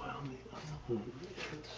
Well, the other one is.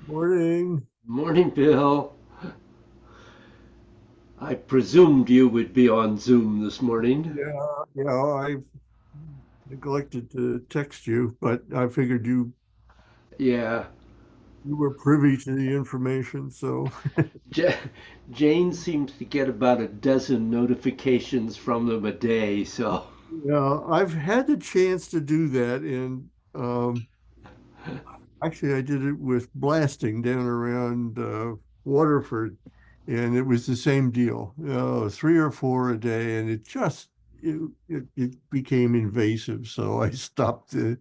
Morning. Morning, Bill. I presumed you would be on Zoom this morning. I neglected to text you, but I figured Yeah, you were privy to the information. So, J- Jane seems to get about a dozen notifications from them a day, so yeah, I've had the chance to do that, and actually, I did it with blasting down around Waterford, and it was the same deal. 3 or 4 a day, and it became invasive. So I stopped. it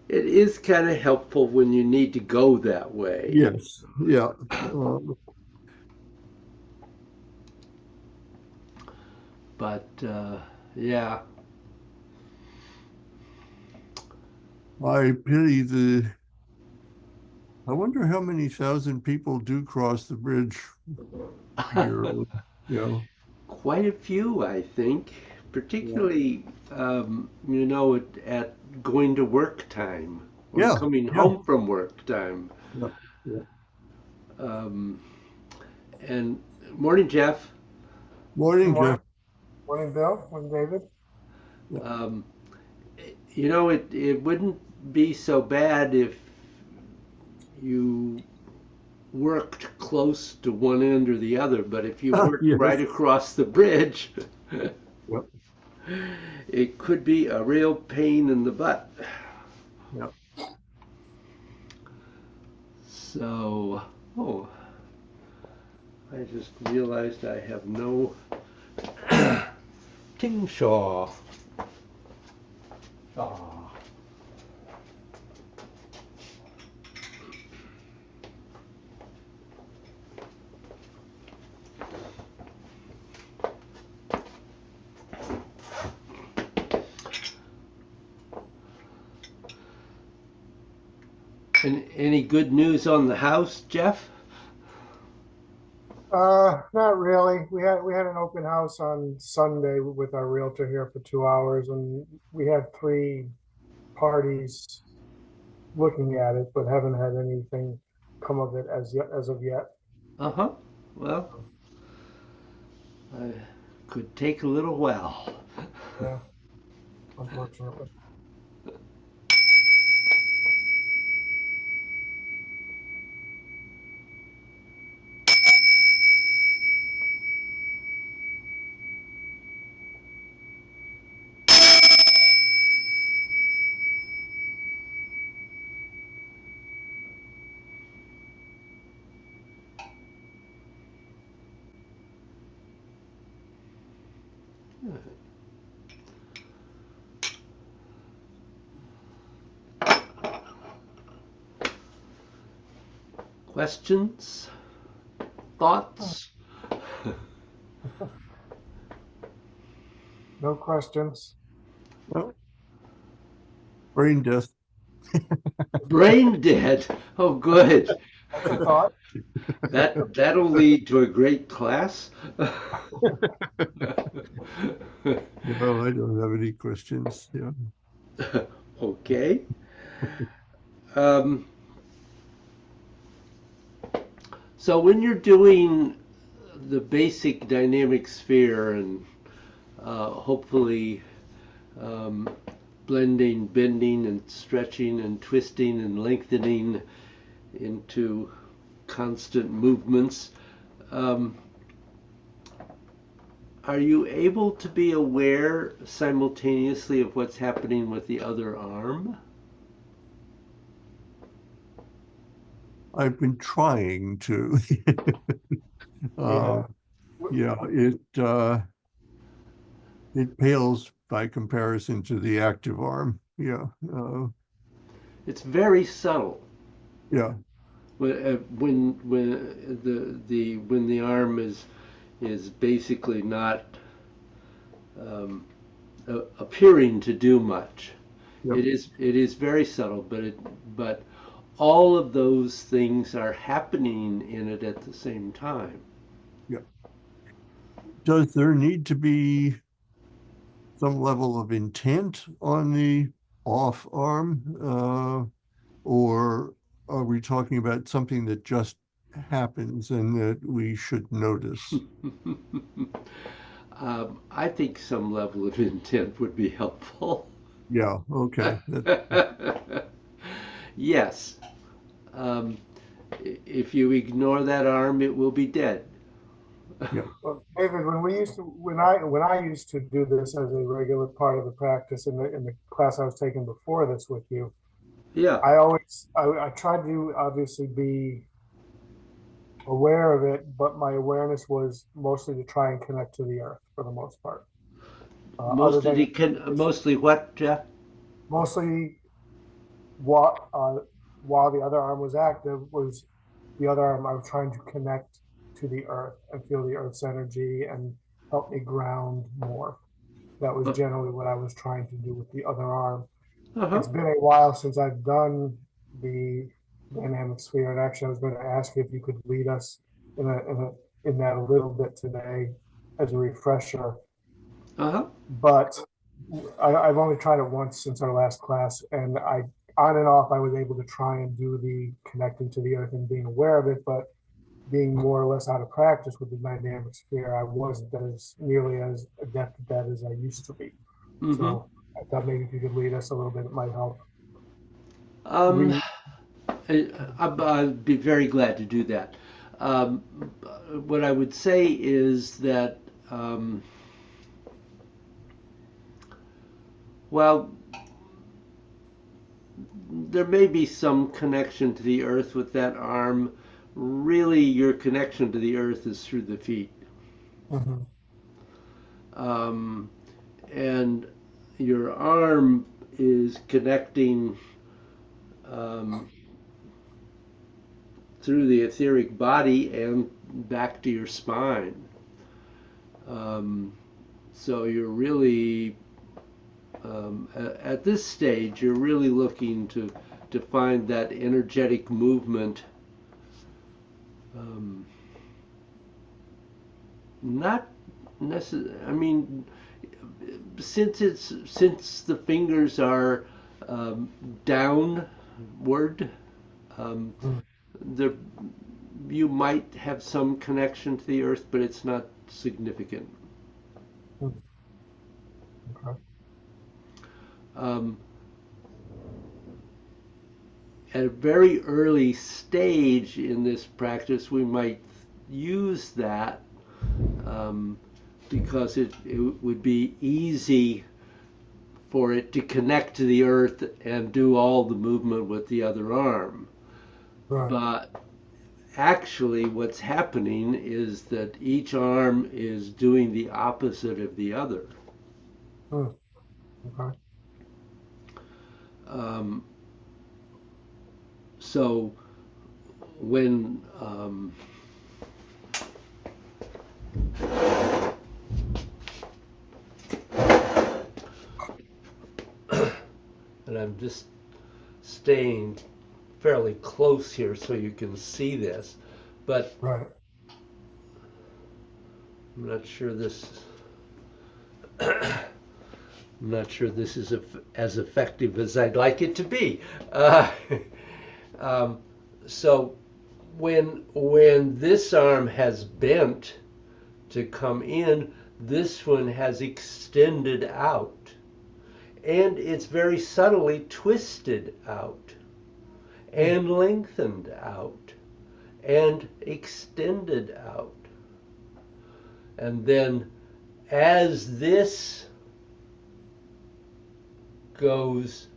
is kind of helpful when you need to go that way. Yes, yeah. Uh, But yeah, I pity the I wonder how many thousand people do cross the bridge yearly. You know, quite a few, I think, yeah, particularly at going to work time or yeah, coming yeah, home from work time. yeah. Yeah. Um, and morning, Jeff. Good Morning, morning. Jeff. Morning, Bill. Morning, David. Yeah, Um, it wouldn't be so bad if you worked close to one end or the other, but if you worked right yes, across the bridge, yeah, it could be a real pain in the butt. yeah. So, oh, I just realized I have no Tingshaw. Ah. And any good news on the house, Jeff? Not really. We had an open house on Sunday with our realtor here for 2 hours, and we had three parties looking at it, but haven't had anything come of it as of yet. Uh huh. Well, I could take a little while. Yeah, unfortunately. Questions? Thoughts? No questions. Well, brain death. Brain dead. Oh, good. That's a thought. That'll lead to a great class. No, I don't have any questions. Yeah. Okay. Um, so when you're doing the basic dynamic sphere and hopefully um, blending, bending, and stretching, and twisting, and lengthening into constant movements, um, are you able to be aware simultaneously of what's happening with the other arm? I've been trying to. uh, Yeah. yeah, it pales by comparison to the active arm. Yeah. It's very subtle. Yeah. When the arm is basically not appearing to do much. Yep. It is very subtle, but all of those things are happening in it at the same time. Yeah. Does there need to be some level of intent on the off arm, or are we talking about something that just happens and that we should notice? I think some level of intent would be helpful. Yeah. Okay. Yes. Um, if you ignore that arm, it will be dead. Yeah. Well, David, when I used to do this as a regular part of the practice in the class I was taking before this with you, Yeah. I tried to obviously be aware of it, but my awareness was mostly to try and connect to the earth for the most part. Other than Mostly what, Jeff? mostly while while the other arm was active was the other arm I was trying to connect to the earth and feel the earth's energy and help me ground more. That was generally what I was trying to do with the other arm. Uh-huh. It's been a while since I've done the dynamic sphere, and actually I was going to ask you if you could lead us in that a little bit today as a refresher. Uh-huh. But I've only tried it once since our last class, and I on and off I was able to try and do the connecting to the earth and being aware of it, but being more or less out of practice with the dynamic sphere, I wasn't as nearly as adept at that as I used to be. Mm-hmm. So I thought maybe if you could lead us a little bit, it might help. Um, Re- I'd be very glad to do that. Um, what I would say is that, well, there may be some connection to the earth with that arm. Really, your connection to the earth is through the feet. Mhm. Um, and your arm is connecting um, through the etheric body and back to your spine. Um, so you're really, at this stage, you're really looking to find that energetic movement. Um, not necessarily, I mean, since the fingers are downward, um, Mhm. there you might have some connection to the earth, but it's not significant. Mhm. Okay. Um, at a very early stage in this practice, we might use that because it would be easy for it to connect to the earth and do all the movement with the other arm. Right. But actually, what's happening is that each arm is doing the opposite of the other. Mhm. Okay. Um, so when and I'm just staying fairly close here so you can see this, but Right. I'm not sure this I'm not sure this is as effective as I'd like it to be. Um, so when this arm has bent to come in, this one has extended out, and it's very subtly twisted out and lengthened out and extended out. And then as this goes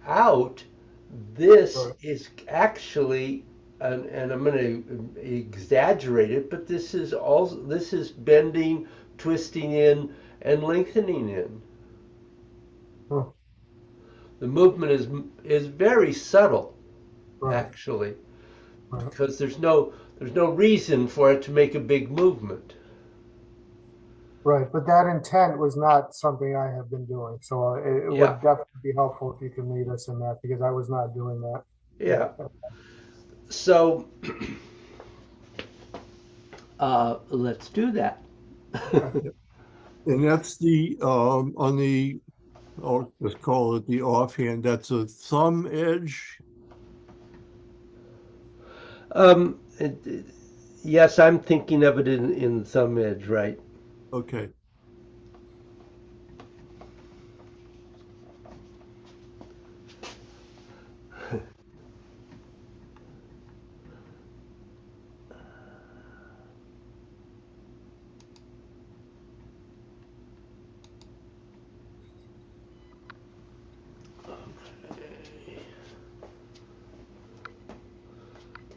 out, this Right. is actually, and I'm going to exaggerate it, but this is bending, twisting in, and lengthening in. Huh. The movement is very subtle, Right. actually, Right. because there's no reason for it to make a big movement. Right. But that intent was not something I have been doing. So it Yeah, would definitely be helpful if you could lead us in that because I was not doing that. yeah. So let's do that. Okay. And that's the on the, oh, let's call it the offhand. That's a thumb edge. Yes, I'm thinking of it in thumb edge, right? Okay.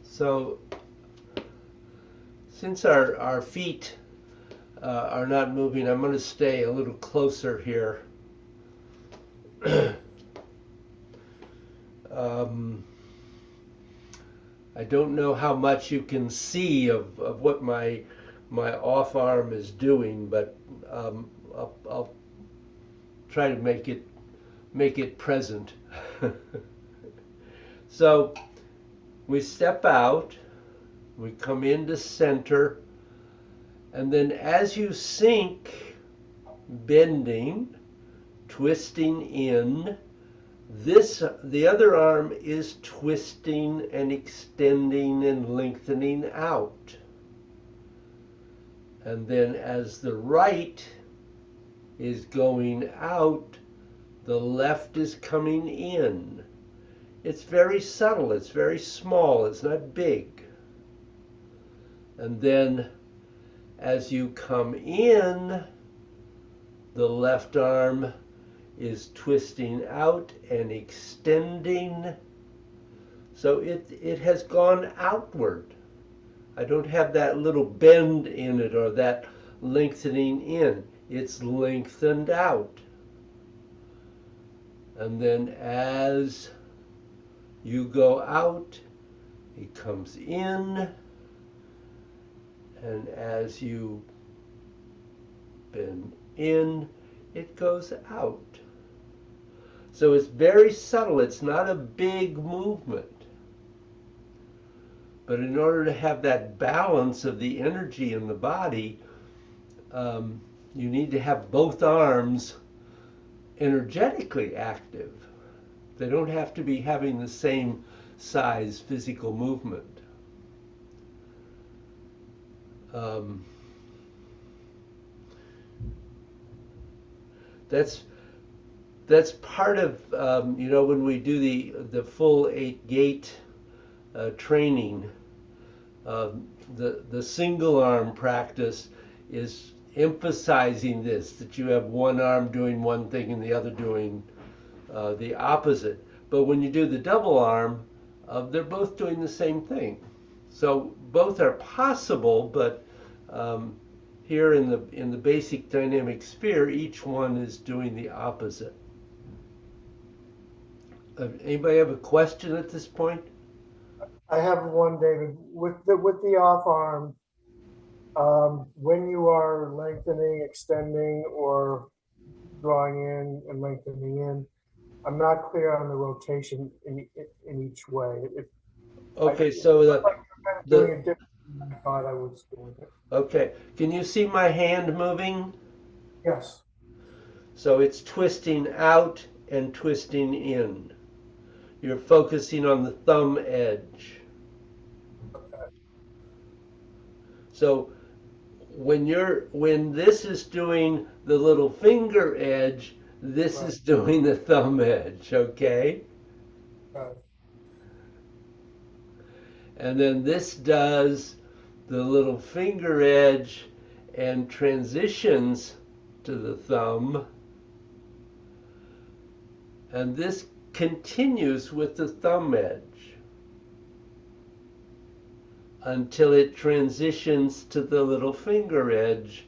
So since our feet are not moving, I'm going to stay a little closer here. um, I don't know how much you can see of what my off arm is doing, but I'll try to make it present. So we step out, we come into center, and then as you sink, bending, twisting in, the other arm is twisting and extending and lengthening out. And then as the right is going out, the left is coming in. It's very subtle, it's very small, it's not big. And then as you come in, the left arm is twisting out and extending. So it has gone outward. I don't have that little bend in it or that lengthening in. It's lengthened out. And then as you go out, it comes in. And as you bend in, it goes out. So it's very subtle. It's not a big movement. But in order to have that balance of the energy in the body, you need to have both arms energetically active. They don't have to be having the same size physical movement. That's part of when we do the full 8-gate training. The single arm practice is emphasizing this, that you have one arm doing one thing and the other doing the opposite. But when you do the double arm, they're both doing the same thing. So both are possible, but here in the basic dynamic sphere, each one is doing the opposite. Anybody have a question at this point? I have one, David, with the off arm. When you are lengthening, extending, or drawing in and lengthening in, I'm not clear on the rotation in each way. Okay, It so looked like you're kind of doing the it differently than I thought I was doing it. okay, can you see my hand moving? Yes. So it's twisting out and twisting in. You're focusing on the thumb edge. So when this is doing the little finger edge, this Right. is doing the thumb edge, okay? Right. And then this does the little finger edge and transitions to the thumb. And this continues with the thumb edge until it transitions to the little finger edge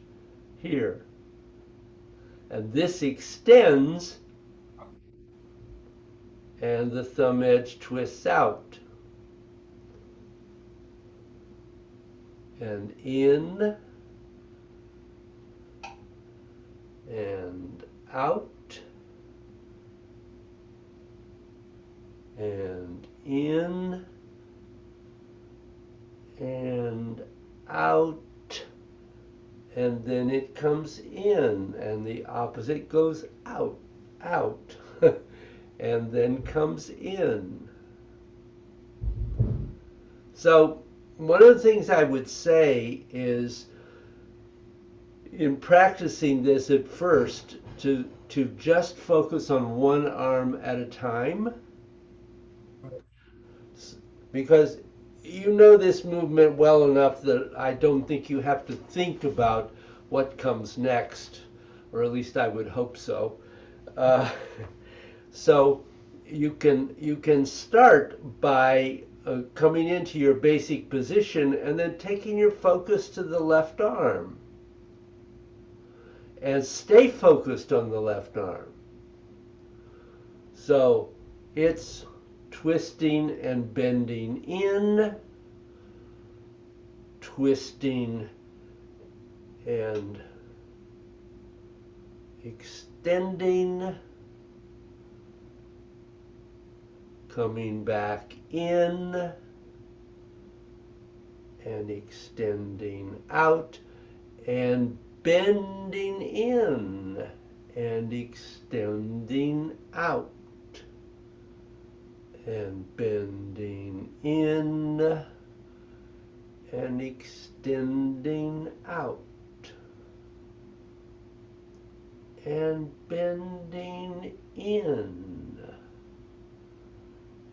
here. And this extends and the thumb edge twists out. And in and out and in and out, and then it comes in and the opposite goes out, out, and then comes in. So one of the things I would say is in practicing this at first to just focus on one arm at a time, because you know this movement well enough that I don't think you have to think about what comes next, or at least I would hope so. Uh, so you can start by coming into your basic position and then taking your focus to the left arm and stay focused on the left arm. So it's twisting and bending in, twisting and extending, coming back in and extending out, and bending in and extending out, and bending in and extending out, and bending in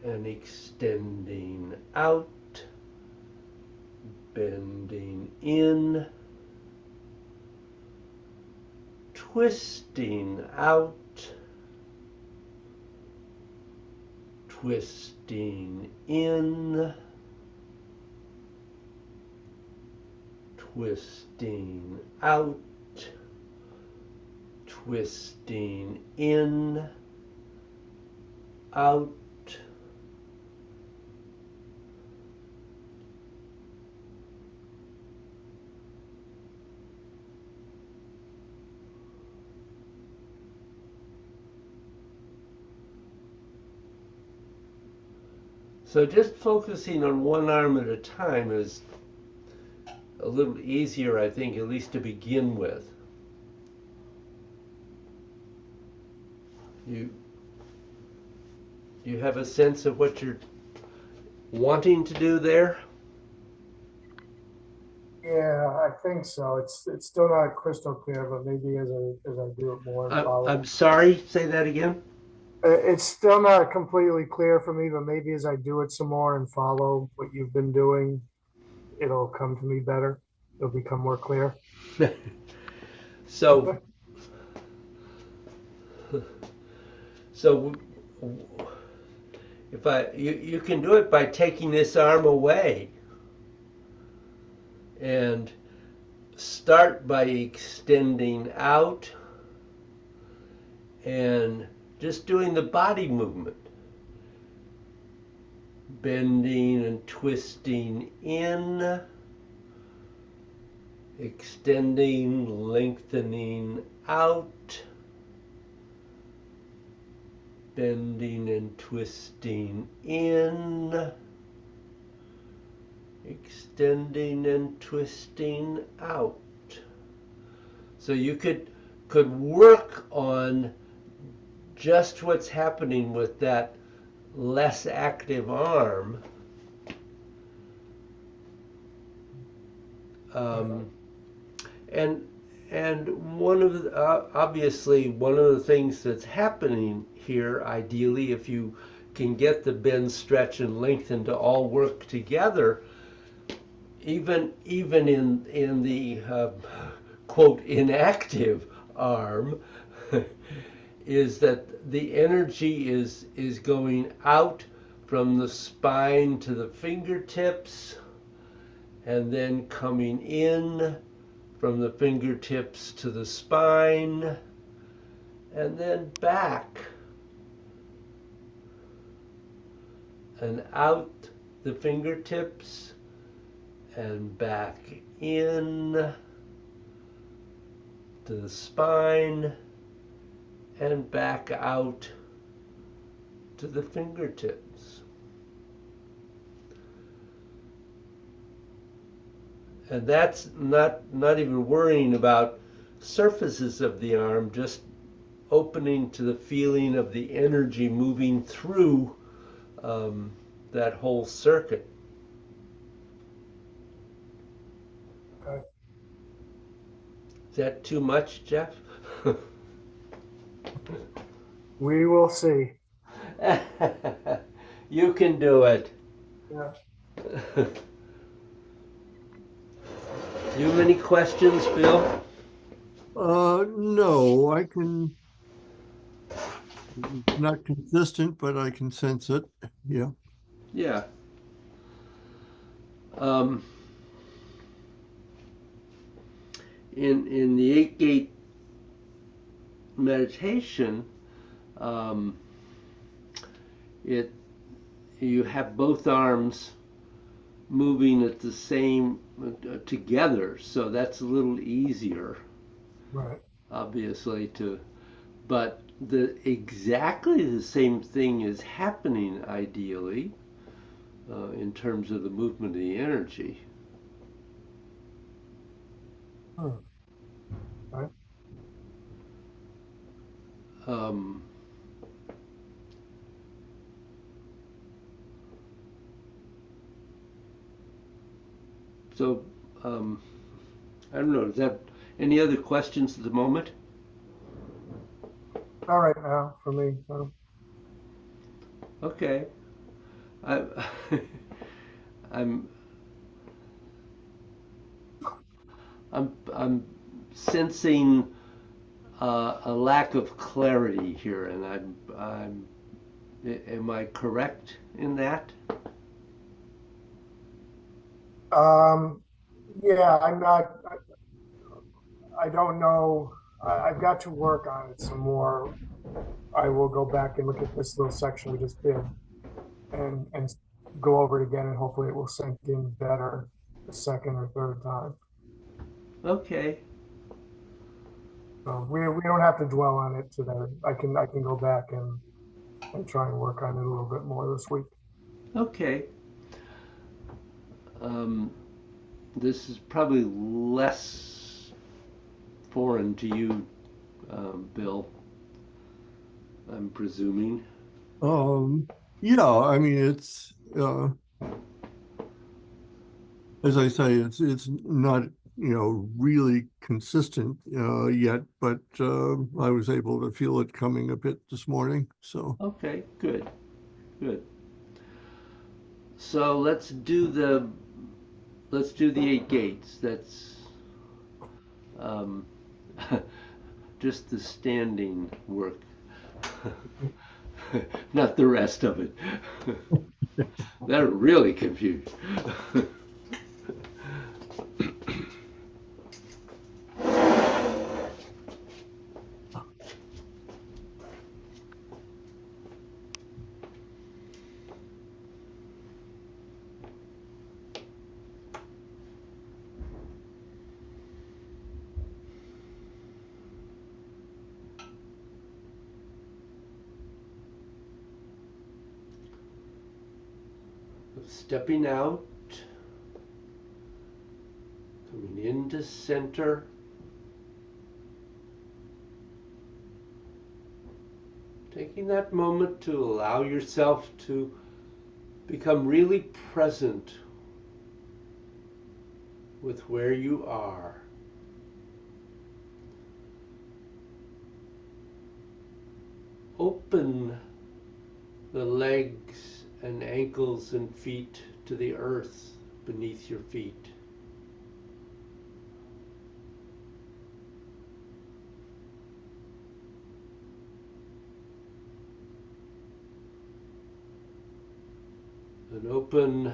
and extending out, bending in, twisting out, twisting in, twisting out, twisting in, out, so just focusing on one arm at a time is a little easier, I think, at least to begin with. You have a sense of what you're wanting to do there? Yeah, I think so. It's still not crystal clear, but maybe as I do it more and follow. I'm sorry, say that again? It's still not completely clear for me, but maybe as I do it some more and follow what you've been doing, it'll come to me better. It'll become more clear. So, so if you can do it by taking this arm away and start by extending out and just doing the body movement. bending and twisting in, extending, lengthening out, bending and twisting in, extending and twisting out. So you could work on just what's happening with that less active arm. And one of the, obviously one of the things that's happening here, ideally, if you can get the bend, stretch, and lengthen to all work together, even in the quote inactive arm, is that the energy is going out from the spine to the fingertips, and then coming in from the fingertips to the spine, and then back and out the fingertips and back in to the spine and back out to the fingertips. And that's not even worrying about surfaces of the arm, just opening to the feeling of the energy moving through that whole circuit. Okay. Is that too much, Jeff? We will see. You can do it. Yeah. You have any questions, Bill? No, I can, not consistent, but I can sense it. Yeah. Yeah. In the 8-gate meditation, you have both arms moving at the same together, so that's a little easier, Right. obviously, but exactly the same thing is happening ideally in terms of the movement of the energy. Right. So I don't know, is that any other questions at the moment? All right now for me. Okay. I, I'm I'm sensing a lack of clarity here, and am I correct in that? Yeah, I'm not. I don't know. I've got to work on it some more. I will go back and look at this little section we just did, and go over it again, and hopefully it will sink in better the second or third time. Okay. So we don't have to dwell on it today. I can go back and try and work on it a little bit more this week. Okay. This is probably less foreign to you, Bill, I'm presuming. Yeah, I mean, it's, as I say, it's not, really consistent yet, but I was able to feel it coming a bit this morning. So Okay, good, good. So let's do the 8 gates. That's um, just the standing work, not the rest of it. They're really confused. stepping out, coming into center, taking that moment to allow yourself to become really present with where you are. Open the legs and ankles and feet to the earth beneath your feet. And open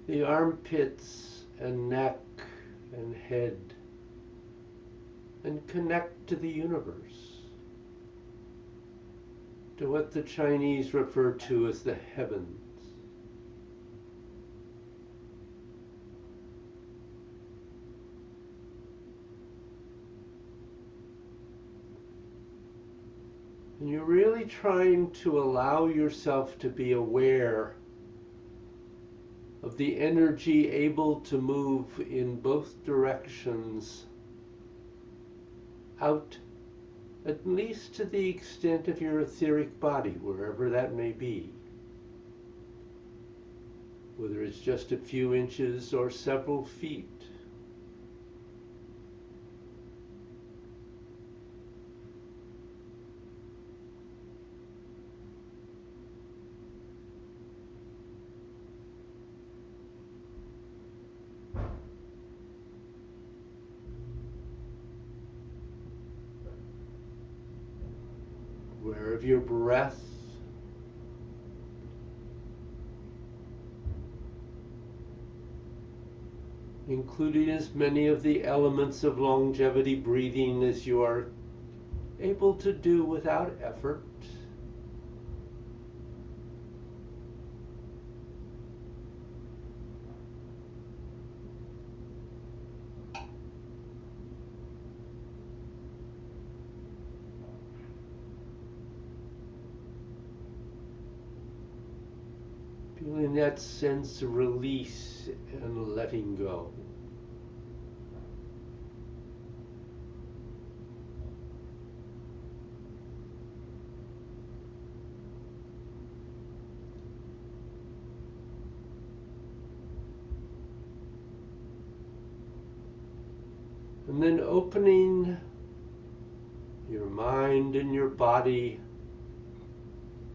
the armpits and neck and head and connect to the universe, to what the Chinese refer to as the heavens. And you're really trying to allow yourself to be aware of the energy able to move in both directions out, at least to the extent of your etheric body, wherever that may be. Whether it's just a few inches or several feet. Aware of your breath, including as many of the elements of longevity breathing as you are able to do without effort. Feeling that sense of release and letting go. And then opening your mind and your body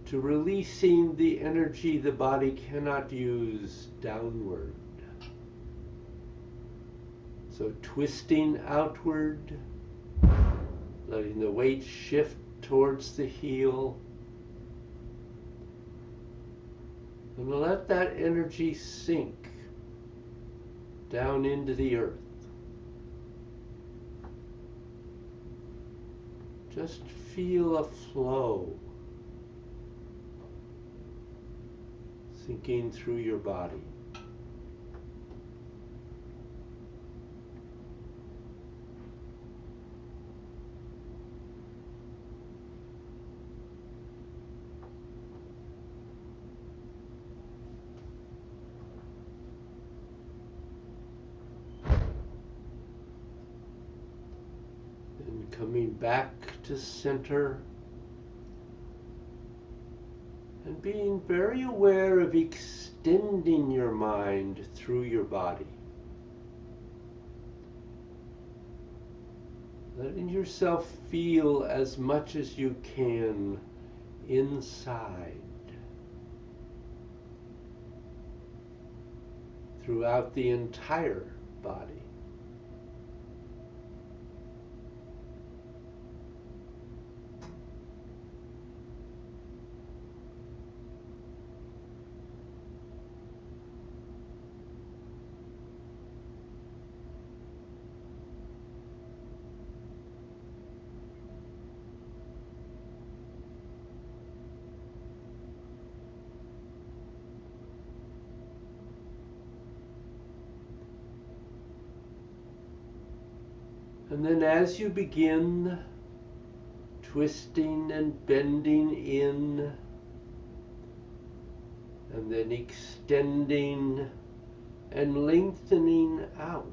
to releasing the energy the body cannot use downward. So twisting outward, letting the weight shift towards the heel. And let that energy sink down into the earth. Just feel a flow sinking through your body. And coming back to center. And being very aware of extending your mind through your body. Letting yourself feel as much as you can inside. Throughout the entire body. And then as you begin twisting and bending in, and then extending and lengthening out.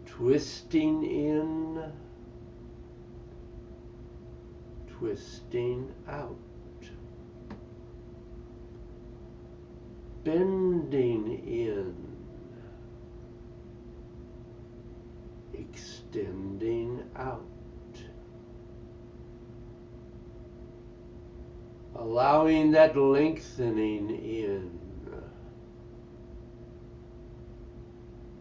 Twisting in, twisting out. Bending in, extending out. Allowing that lengthening in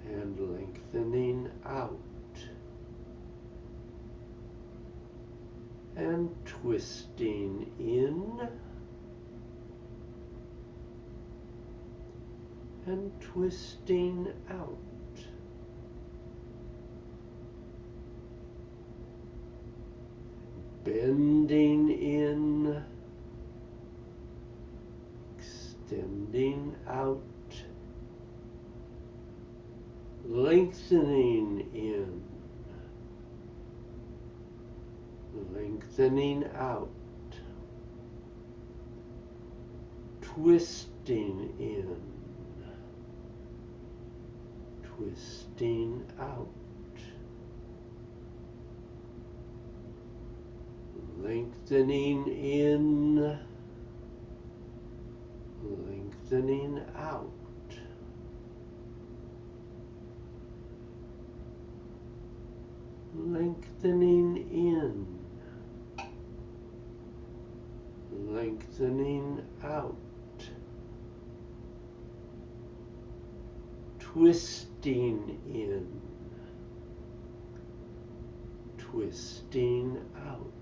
and lengthening out. And twisting in and twisting out. Bending in, extending out, lengthening in, lengthening out, twisting in, twisting out, lengthening in, lengthening out. Lengthening in, lengthening out, twisting in, twisting out.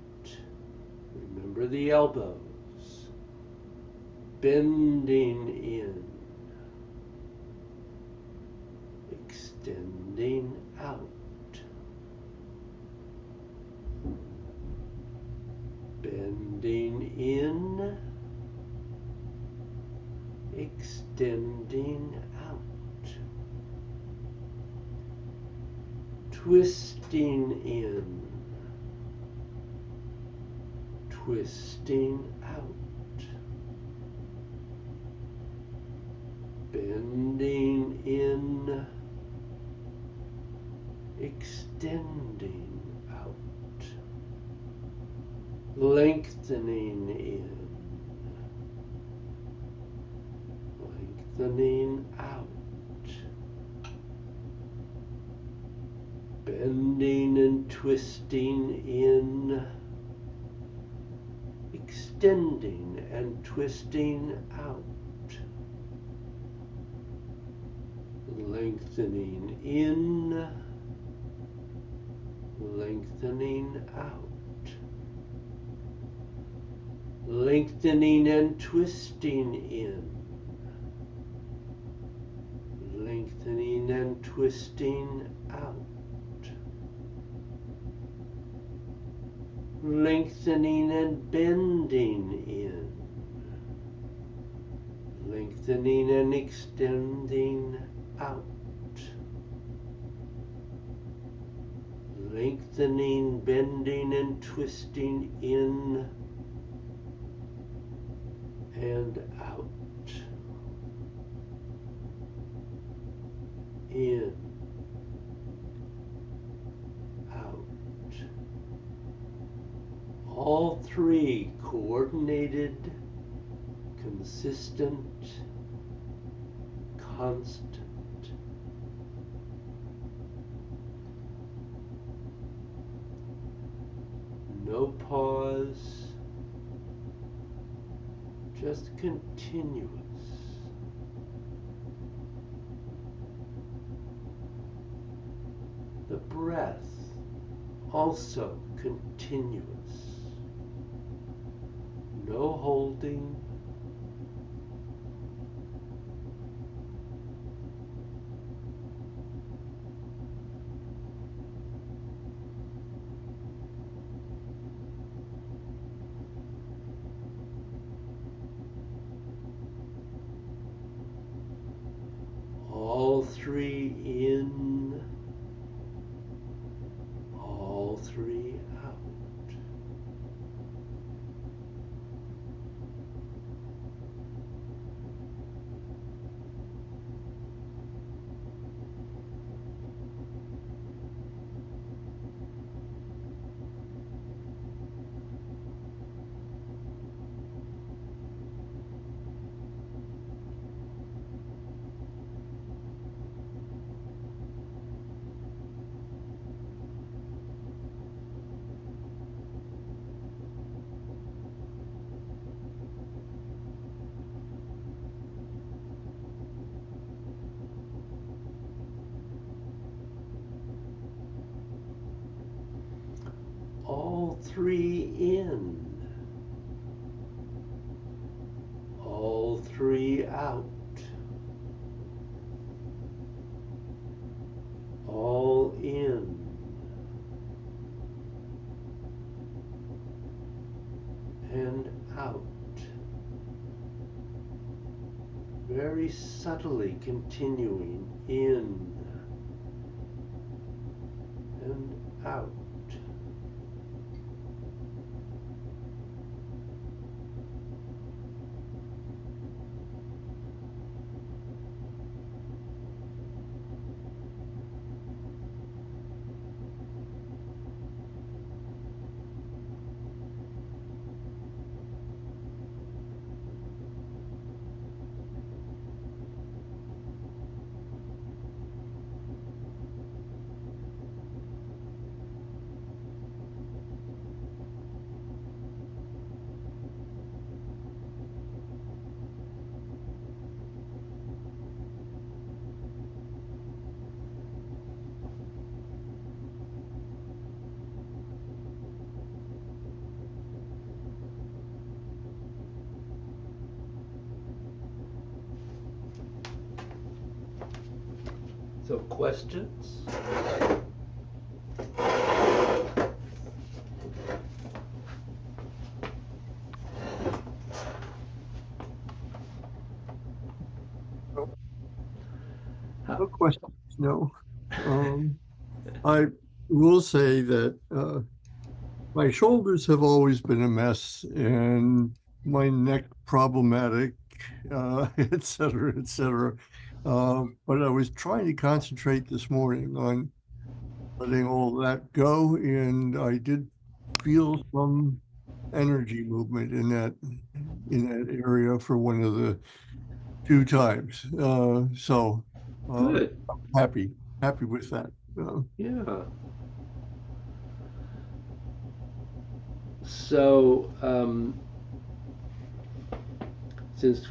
Remember the elbows. Bending in, extending out. Bending in, extending out. Twisting in, twisting out. Bending in, extending out. Lengthening in, lengthening out. Bending and twisting in, extending and twisting out. Lengthening in, lengthening out. Lengthening and twisting in, lengthening and twisting out. Lengthening and bending in, lengthening and extending out. Lengthening, bending and twisting in and out. In, out. All three coordinated, consistent, constant. No pause, just continuous. The breath also continuous. No holding. All three in, all three out. three in, all three out, all in, and out. Very subtly continuing in and out. So questions? No questions, no. I will say that my shoulders have always been a mess and my neck problematic, et cetera, et cetera. But I was trying to concentrate this morning on letting all that go, and I did feel some energy movement in that area for one of the two times. So Good. happy with that. Yeah. So, since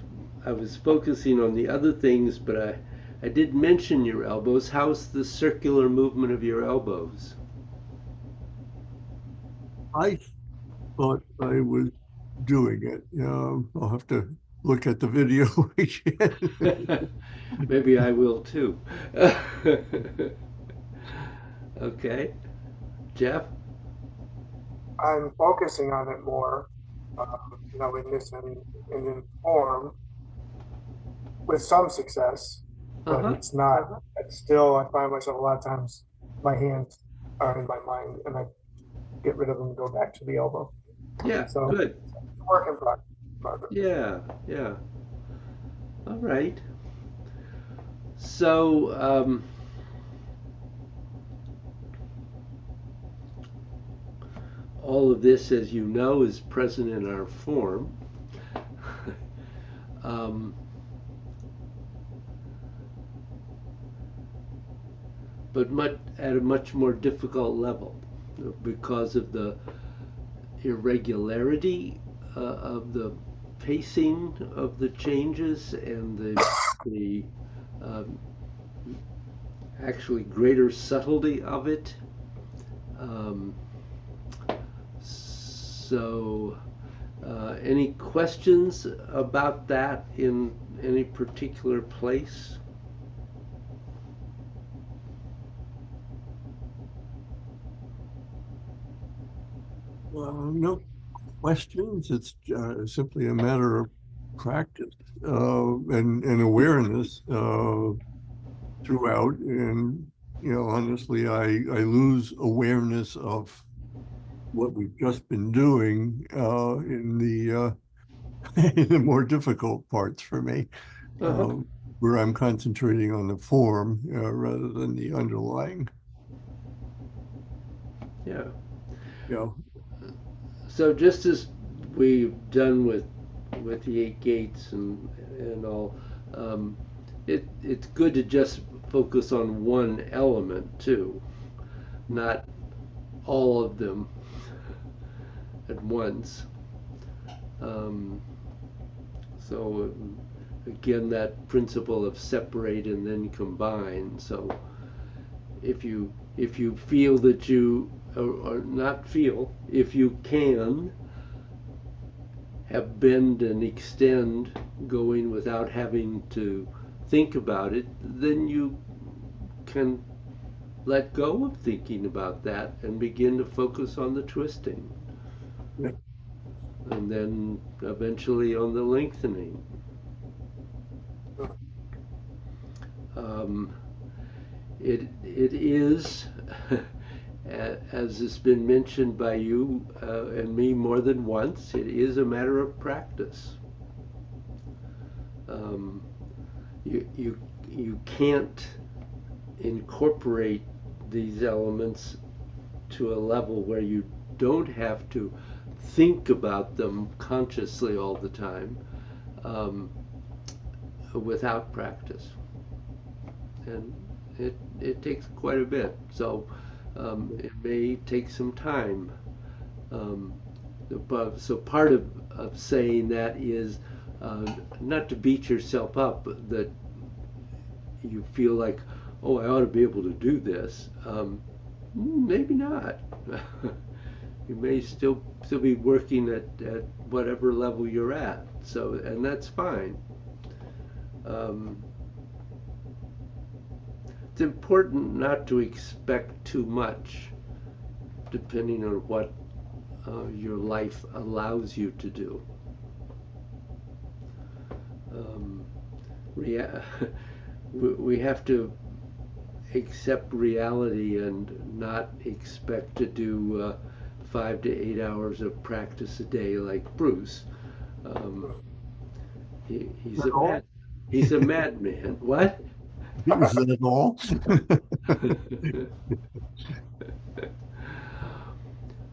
I was focusing on the other things, but I did mention your elbows. How's the circular movement of your elbows? I thought I was doing it. I'll have to look at the video again. Maybe I will too. Okay. Jeff? I'm focusing on it more, in this and in form with some success, but Uh-huh. it's not, it's still, I find myself a lot of times, my hands are in my mind and I get rid of them and go back to the elbow. Yeah, So good. it's a work in progress. Yeah, yeah. All right. So, all of this, as you know, is present in our form. um, but at a much more difficult level because of the irregularity of the pacing of the changes and the um, actually greater subtlety of it. Um, so, any questions about that in any particular place? No questions. It's simply a matter of practice and awareness throughout. And honestly, I lose awareness of what we've just been doing in the in the more difficult parts for me, Uh-huh. uh, where I'm concentrating on the form rather than the underlying. Yeah. You know, So just as we've done with the eight gates and all, um, it's good to just focus on one element too, not all of them at once. Um, so again, that principle of separate and then combine. So if you feel that you or not feel, if you can have bend and extend going without having to think about it, then you can let go of thinking about that and begin to focus on the twisting. Yeah. And then eventually on the lengthening. Um, it is, as has been mentioned by you and me more than once, it is a matter of practice. Um, you can't incorporate these elements to a level where you don't have to think about them consciously all the time without practice. And it takes quite a bit. So it may take some time. Um, so part of saying that is not to beat yourself up that you feel like, oh, I ought to be able to do this. Maybe not. You may still be working at whatever level you're at. So, and that's fine. Um, it's important not to expect too much, depending on what your life allows you to do. Rea- we have to accept reality and not expect to do 5 to 8 hours of practice a day like Bruce. Um, he's a all? madman. What? Is that all?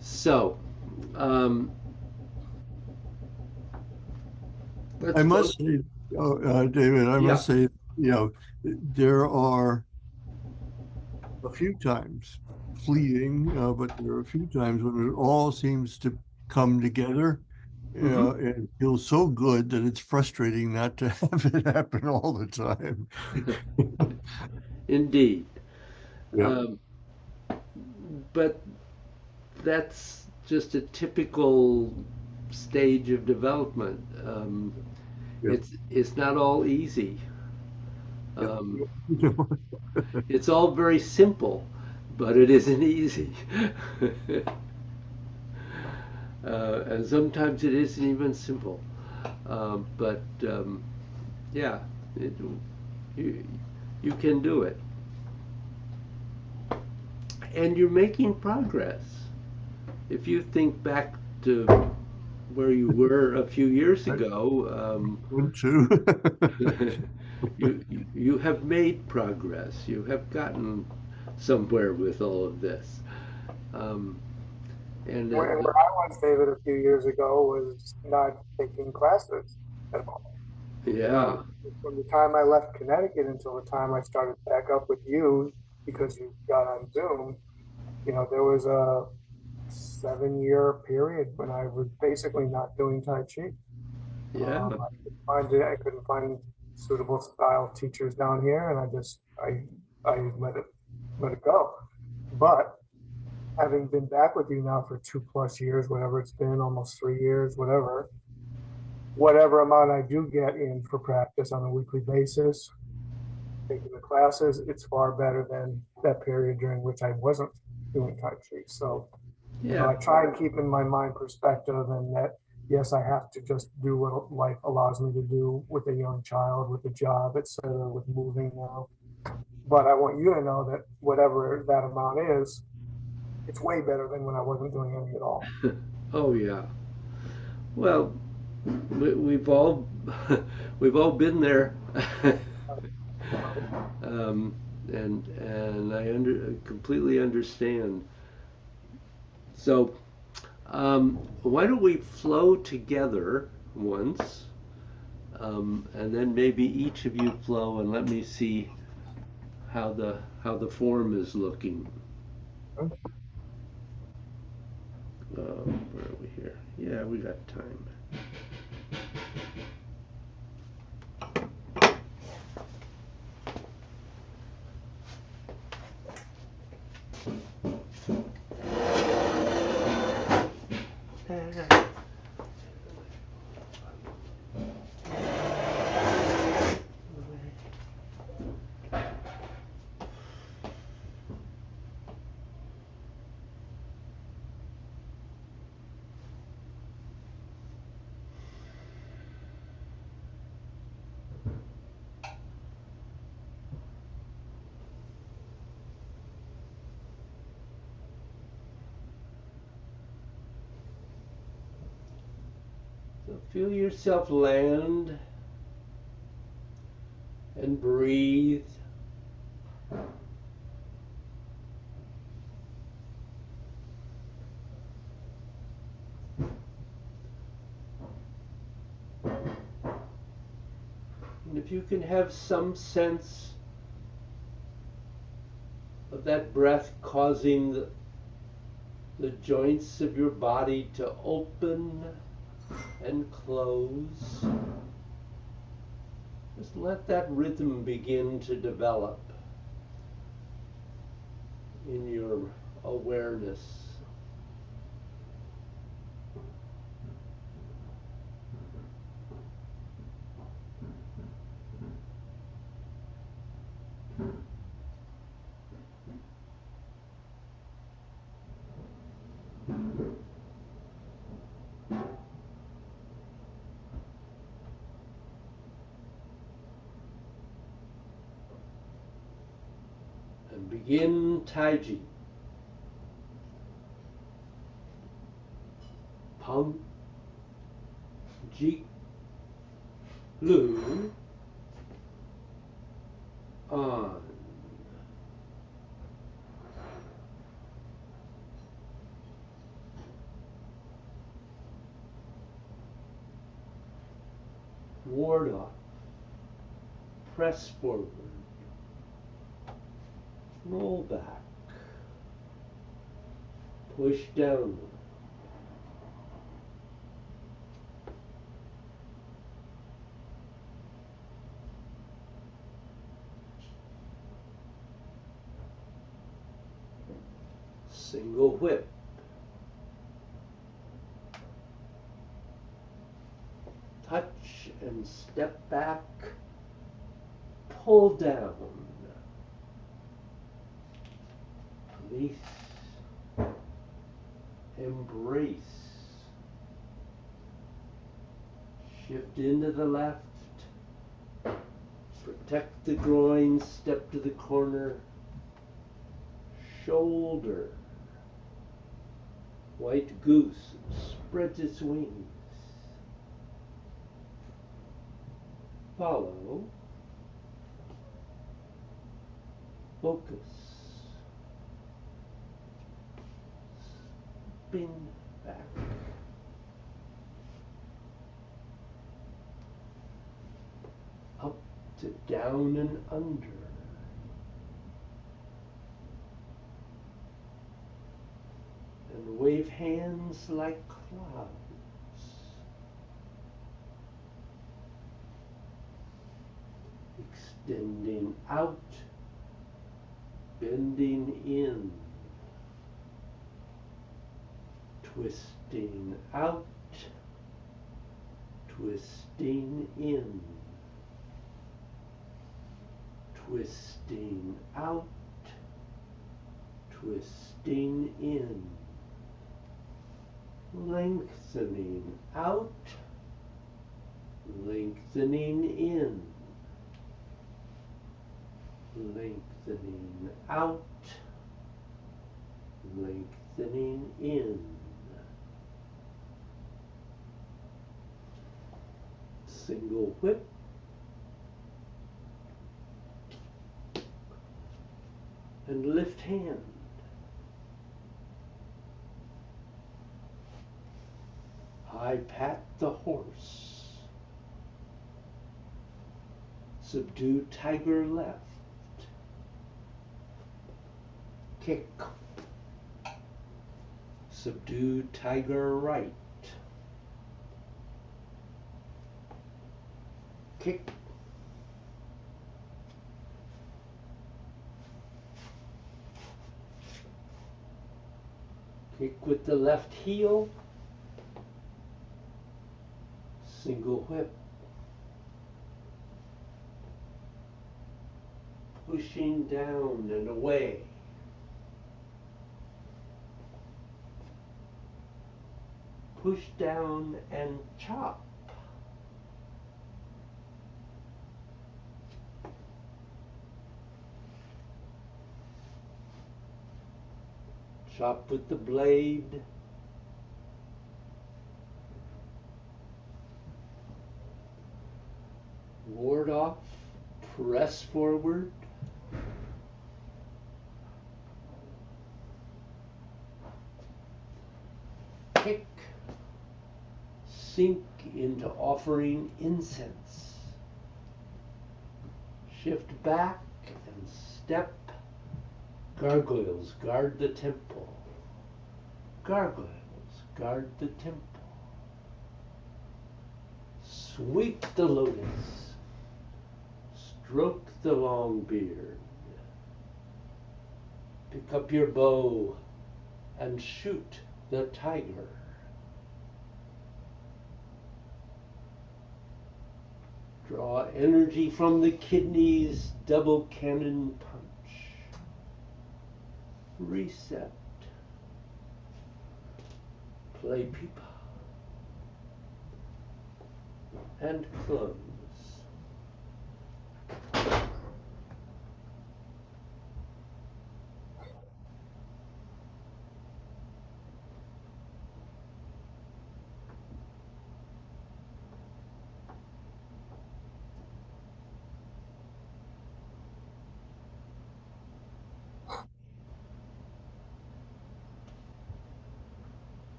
So, um, I let's go. must say, David, I Yeah. must say, there are a few times, fleeting, but there are a few times when it all seems to come together. Hmm. And it feels so good that it's frustrating not to have it happen all the time. Indeed. Yeah, Um, but that's just a typical stage of development. yeah, It's not all easy. yeah. Um, it's all very simple, but it isn't easy. And sometimes it isn't even simple. But yeah, it, you, you can do it. And you're making progress. If you think back to where you were a few years ago, One, two. you have made progress. You have gotten somewhere with all of this. Um, and Where I was, David, a few years ago was not taking classes at all. yeah, From the time I left Connecticut until the time I started back up with you because you got on Zoom, there was a 7-year period when I was basically not doing Tai Chi. yeah, I couldn't find suitable style teachers down here, and I let it go. But having been back with you now for 2+ years, whatever it's been, almost 3 years, whatever amount I do get in for practice on a weekly basis, taking the classes, it's far better than that period during which I wasn't doing Tai Chi. So, yeah, I try and keep in my mind perspective and that, yes, I have to just do what life allows me to do with a young child, with a job, etc., with moving now. But I want you to know that whatever that amount is, it's way better than when I wasn't doing any at all. oh yeah. Well, we've all we've all been there. um, and completely understand. So, why don't we flow together once, and then maybe each of you flow, and let me see how the form is looking. Where are we here? Yeah, we got time. So feel yourself land and breathe. And if you can have some sense of that breath causing the joints of your body to open and close, just let that rhythm begin to develop in your awareness. And begin Taiji. Pum, Ji, Lu, On. Ward off. Press forward. Roll back. Push downward. Single whip. Touch and step back. Pull down. Release. Embrace. Shift into the left. Protect the groin. Step to the corner. Shoulder. White goose spreads its wings. Follow. Focus. Spin back. Up to down and under. And wave hands like clouds. Extending out, bending in. Twisting out, twisting in. Twisting out, twisting in. Lengthening out, lengthening in. Lengthening out, lengthening in. Single whip. And lift hand. I pat the horse. Subdue tiger left. Kick. Subdue tiger right. Kick. Kick with the left heel. Single whip. Pushing down and away. Push down and chop. Chop with the blade. Ward off, press forward. Kick, sink into offering incense. Shift back and step. Gargoyles guard the temple. Gargoyles guard the temple. Sweep the lotus. Stroke the long beard. Pick up your bow and shoot the tiger. Draw energy from the kidneys, double cannon punch. Reset. Play pipa. And close.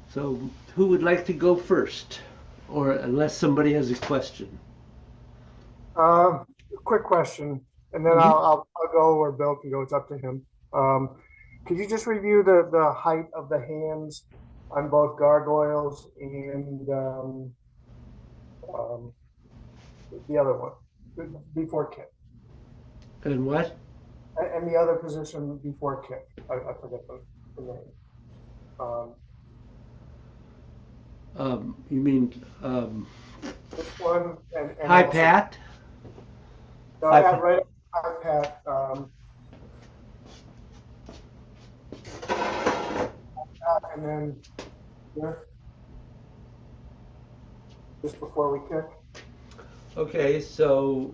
So who would like to go first? Or unless somebody has a question. Quick question, and then I'll go, or Bill can go. It's up to him. Could you just review the height of the hands on both gargoyles and the other one before kick? And what? And the other position before kick. I forget the name. You mean This one and high also, pat? No, I had right high pat. And then here, just before we kick. Okay, so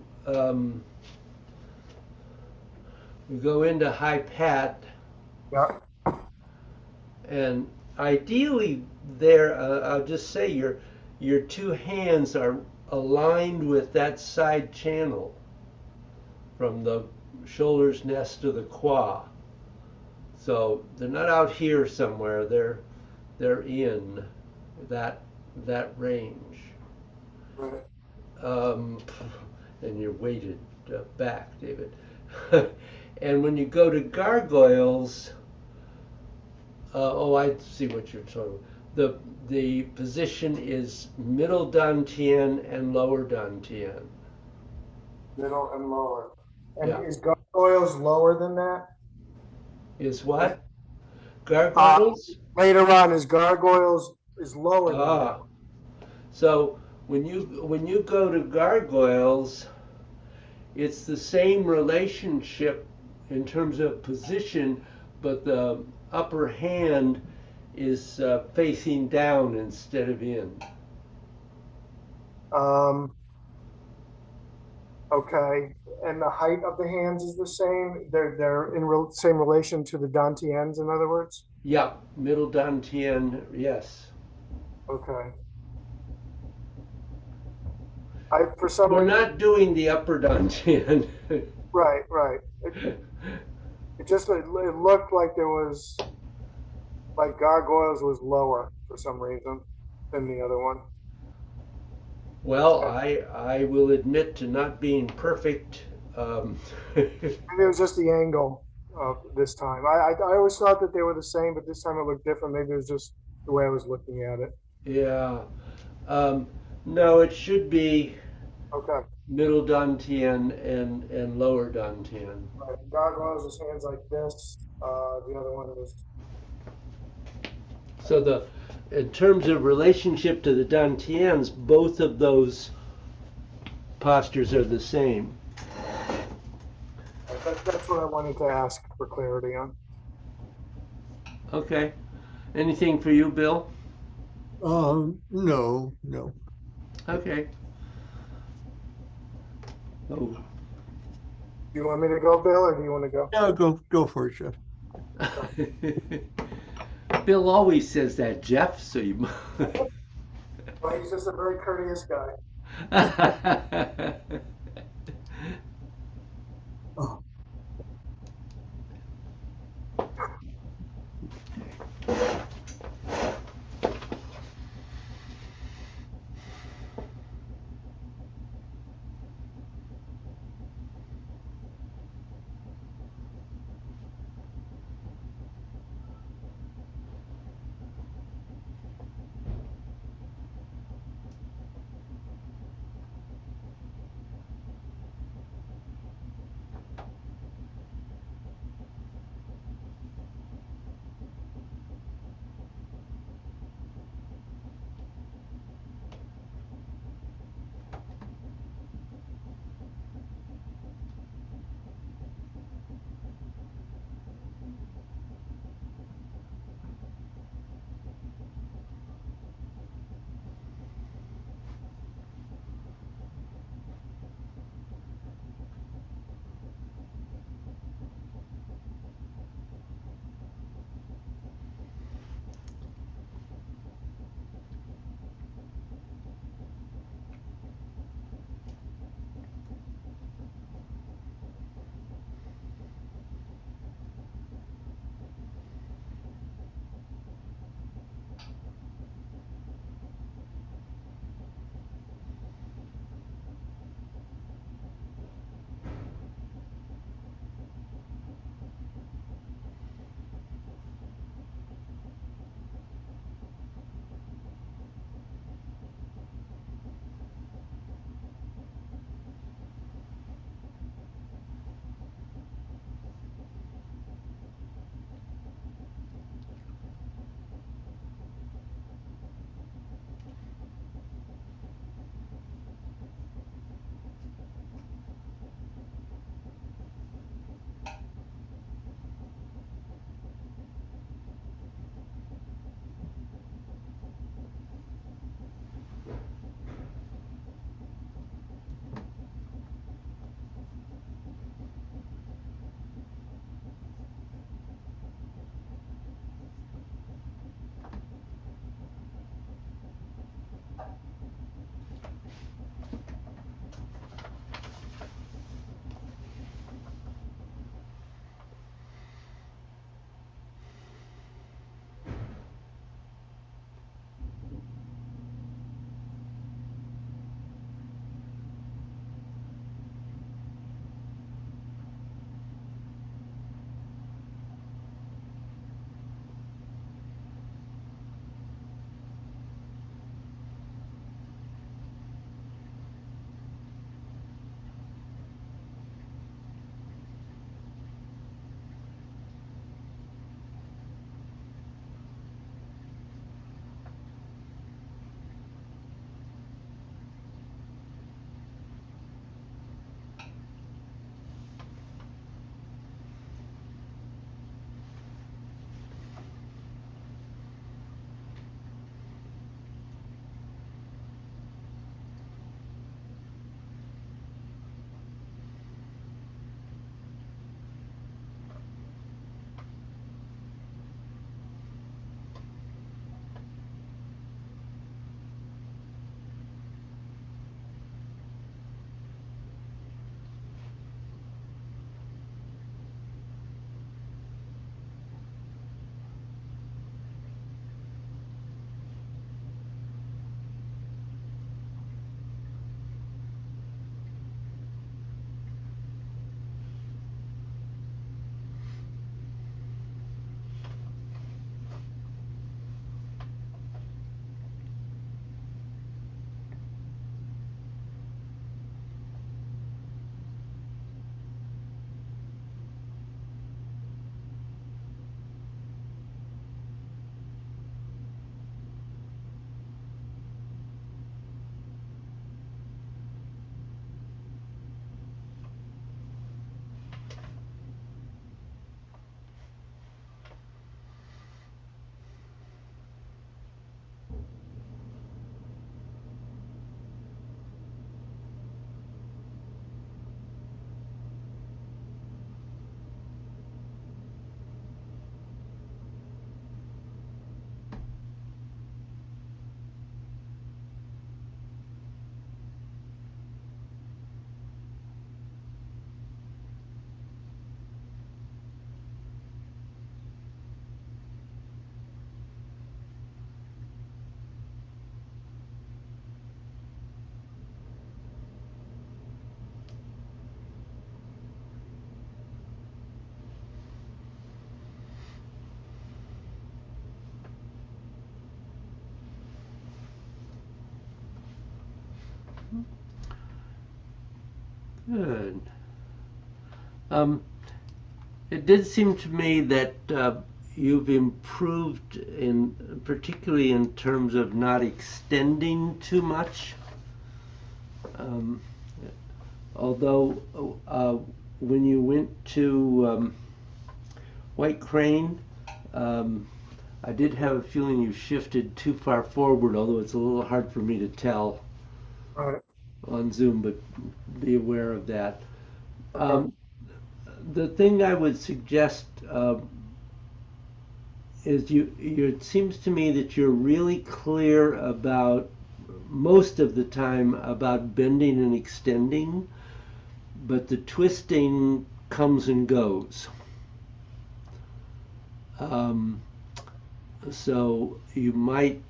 we go into high pat. Yeah. And ideally there, I'll just say your two hands are aligned with that side channel from the shoulder's nest to the qua. So they're not out here somewhere, they're in that range. Right. And you're weighted back, David. And when you go to gargoyles, I see what you're talking about. The position is middle dantian and lower dantian. Middle and lower. And Yeah. is gargoyles lower than that? Is what? Gargoyles? Later on, is gargoyles is lower than that. So when you go to gargoyles, it's the same relationship in terms of position, but the upper hand is facing down instead of in. Okay, and the height of the hands is the same. They're in same relation to the dantians, in other words. Yeah, middle dantian, yes. Okay. We're not doing the upper dantian. Right. It looked like there was, like gargoyles was lower for some reason than the other one. Well, I will admit to not being perfect. Maybe it was just the angle this time. I always thought that they were the same, but this time it looked different. Maybe it was just the way I was looking at it. Yeah. Um, no, it should be Okay. middle dantian and lower dantian. Right. Gargoyles, his hands like this. The other one is So in terms of relationship to the dantians, both of those postures are the same. that's what I wanted to ask for clarity on. Okay. Anything for you, Bill? No, no. Okay. Oh. Do you want me to go, Bill, or do you want to go? Yeah, go for it, Jeff. Bill always says that, Jeff, so you. Well, he's just a very courteous guy. Oh, Good. Um, it did seem to me that you've improved particularly in terms of not extending too much. Um, although when you went to White Crane, um, I did have a feeling you shifted too far forward, although it's a little hard for me to tell Right. on Zoom, but be aware of that. Okay. The thing I would suggest is it seems to me that you're really clear about most of the time about bending and extending, but the twisting comes and goes. Um, so you might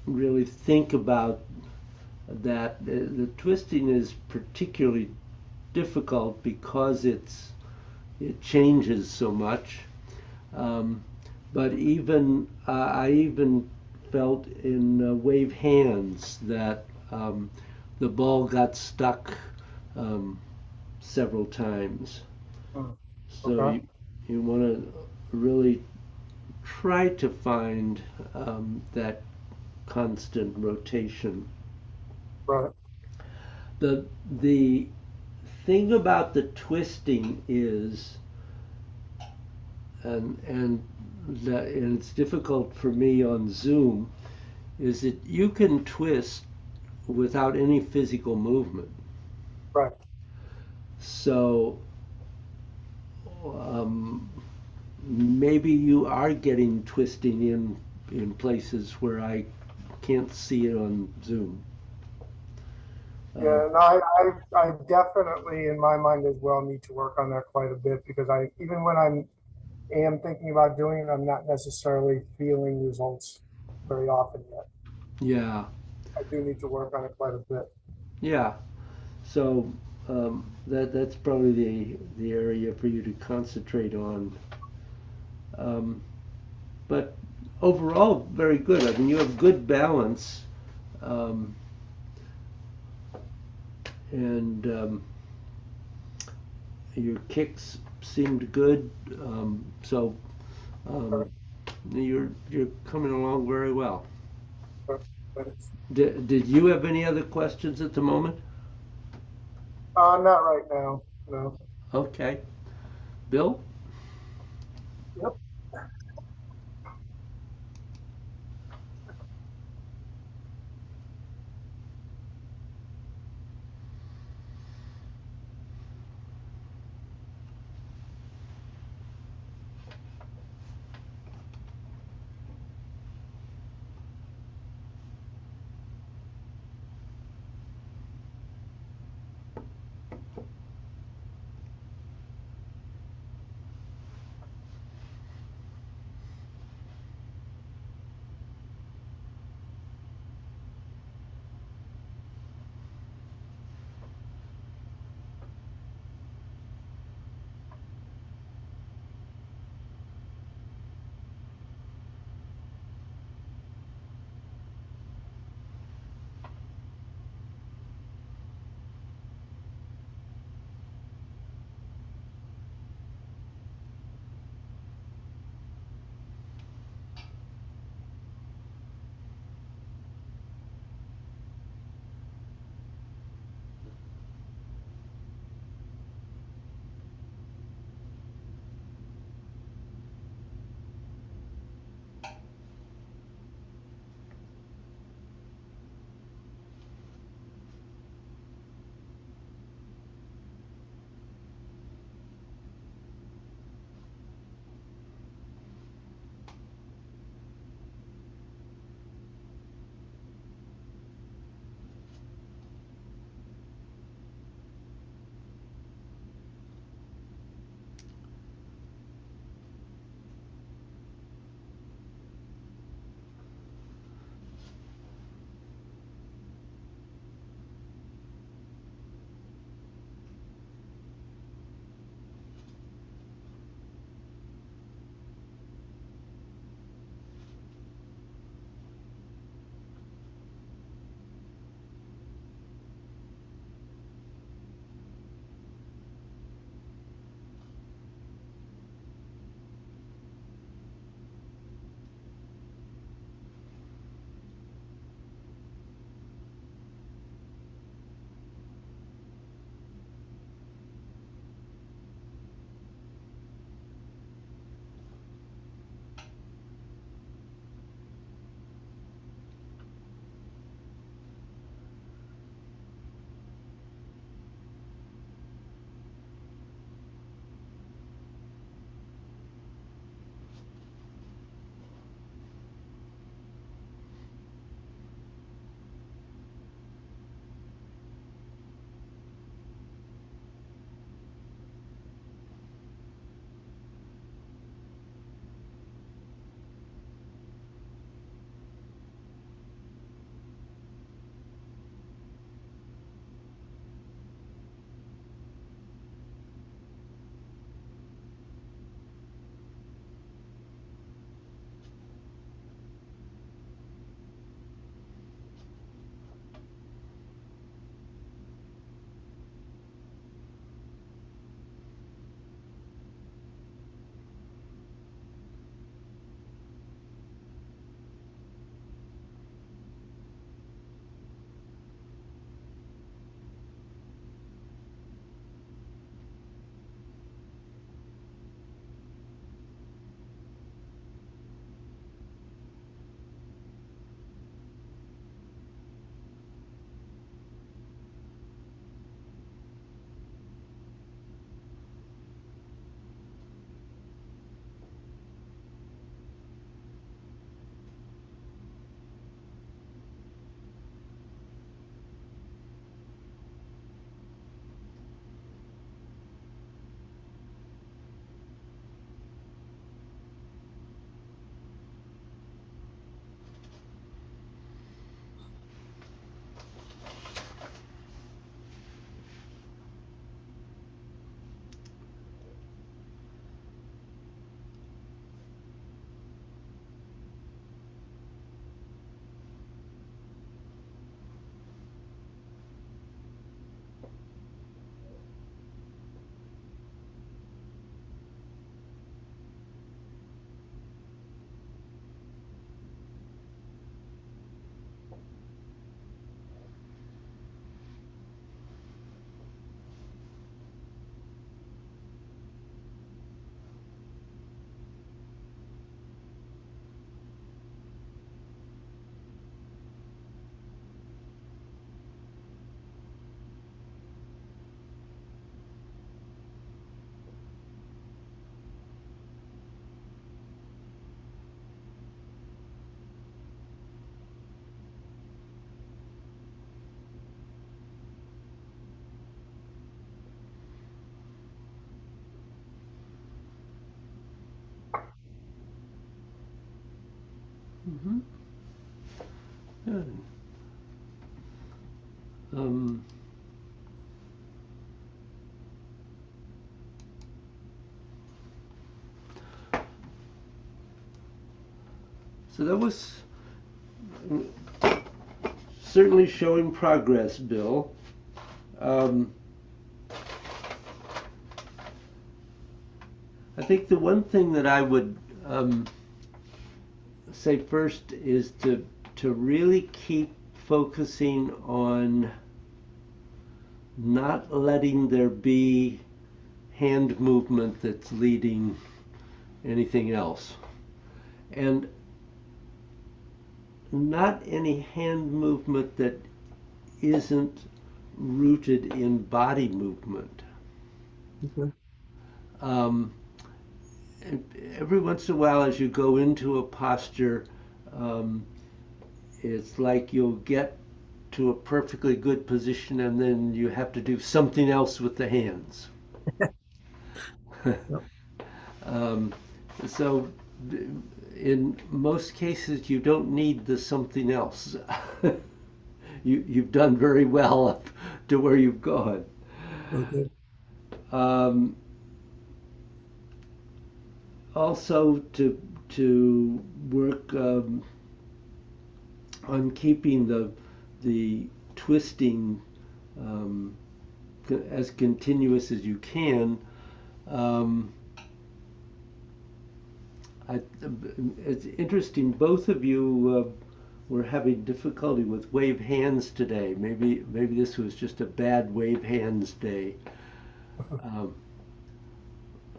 really think about that. The twisting is particularly difficult because it changes so much. Um, but I even felt in wave hands that the ball got stuck um, several times. Mm. So Okay. you want to really try to find that constant rotation. Right. The thing about the twisting is, and it's difficult for me on Zoom, is that you can twist without any physical movement. Right. So um, maybe you are getting twisting in places where I can't see it on Zoom. Yeah, no, I definitely, in my mind as well, need to work on that quite a bit because even when am thinking about doing it, I'm not necessarily feeling results very often yet. Yeah, I do need to work on it quite a bit. yeah. So that's probably the area for you to concentrate on. Um, but overall, very good. I mean, you have good balance, um, and your kicks seemed good. So But, um, you're coming along very well. but Did you have any other questions at the moment? not right now. No. Okay, Bill. Yep. Mm-hmm. Good. Um, so that was certainly showing progress, Bill. I think the one thing that I would say first is to really keep focusing on not letting there be hand movement that's leading anything else. And not any hand movement that isn't rooted in body movement. Okay. Um, every once in a while, as you go into a posture, um, it's like you'll get to a perfectly good position and then you have to do something else with the hands. Yep. um, so in most cases, you don't need the something else. You've done very well up to where you've gone. Okay. Um, also to work on keeping the twisting as continuous as you can. Um, it's interesting. Both of you were having difficulty with wave hands today. Maybe this was just a bad wave hands day. Um,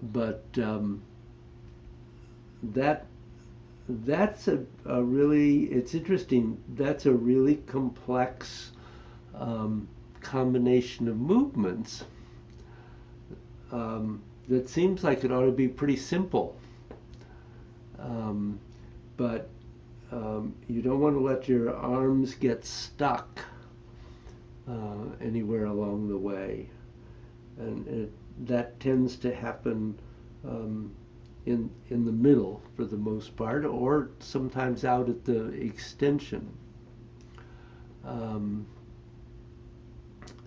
but that that's a really, it's interesting. That's a really complex combination of movements that seems like it ought to be pretty simple. But you don't want to let your arms get stuck anywhere along the way. And that tends to happen in the middle for the most part, or sometimes out at the extension.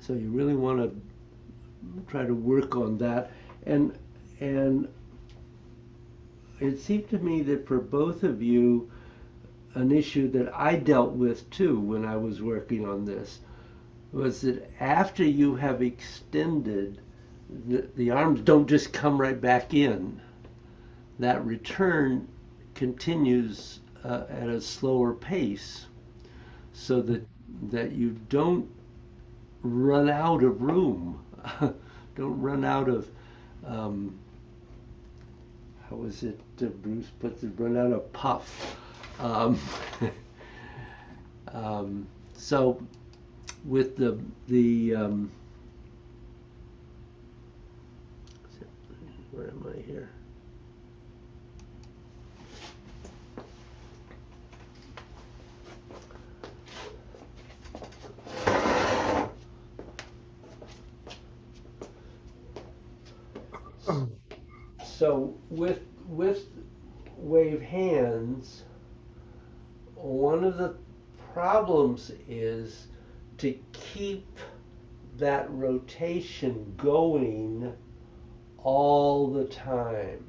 So you really want to try to work on that, and it seemed to me that for both of you, an issue that I dealt with too when I was working on this was that after you have extended, the arms don't just come right back in. That return continues at a slower pace so that you don't run out of room. Don't run out of, how was it Bruce puts it, run out of puff. Um, so with the where am I here? So with wave hands, one of the problems is to keep that rotation going all the time.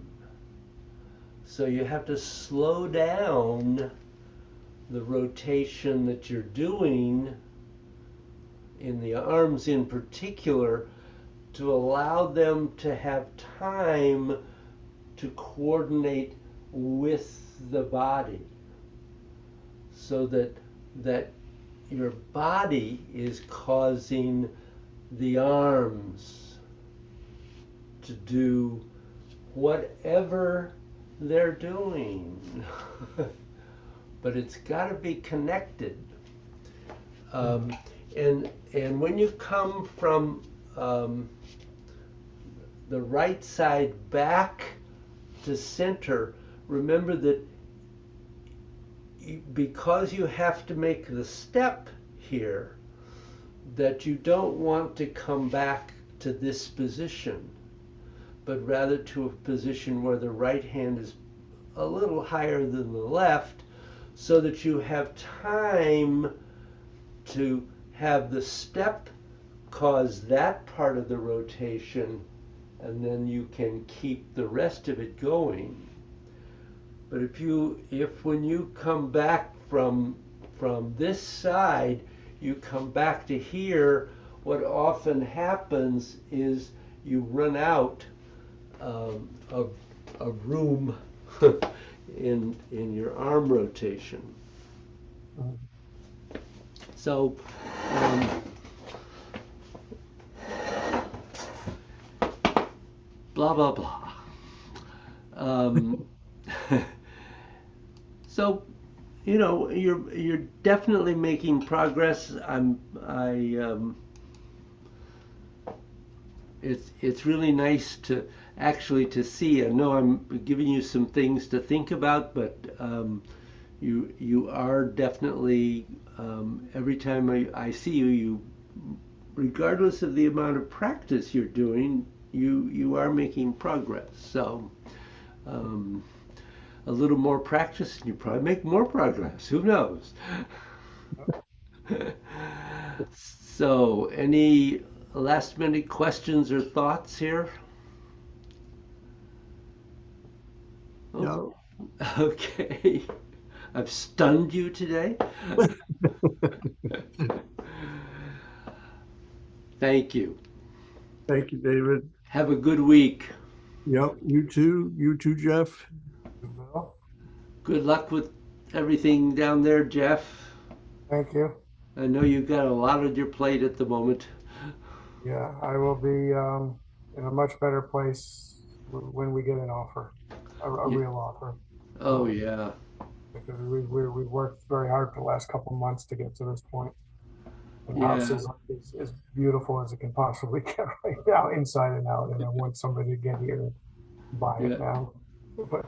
So you have to slow down the rotation that you're doing in the arms in particular to allow them to have time to coordinate with the body, so that your body is causing the arms to do whatever they're doing. But it's got to be connected. And when you come from the right side back to center, remember that because you have to make the step here, that you don't want to come back to this position, but rather to a position where the right hand is a little higher than the left, so that you have time to have the step cause that part of the rotation, and then you can keep the rest of it going. But if when you come back from this side, you come back to here, what often happens is you run out of room in your arm rotation. So blah blah blah. So you're definitely making progress. It's really nice to actually to see. I know I'm giving you some things to think about, but you are definitely every time I see you, regardless of the amount of practice you're doing, you are making progress. So a little more practice and you probably make more progress. Who knows? So, any last minute questions or thoughts here? Oh, No. okay. I've stunned you today. Thank you. Thank you, David. Have a good week. Yep, you too. You too, Jeff. Bill, Good luck with everything down there, Jeff. thank you. I know you've got a lot on your plate at the moment. Yeah, I will be in a much better place when we get an offer, a Yeah. real offer. Oh, yeah. Because we worked very hard for the last couple of months to get to this point. The house Yeah. is as beautiful as it can possibly get right now, inside and out. And I want somebody to get here and buy Yeah. it now. But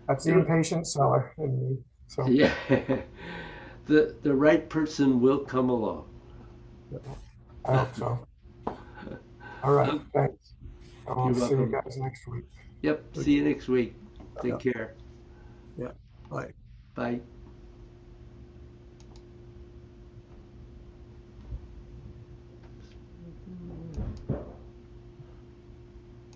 that's the impatient seller in me. So Yeah. The right person will come along. I hope so. All right, thanks. I'll You're see you welcome. guys next week. Yep. See you next week. Yeah. Take care. Yeah. Bye. Bye.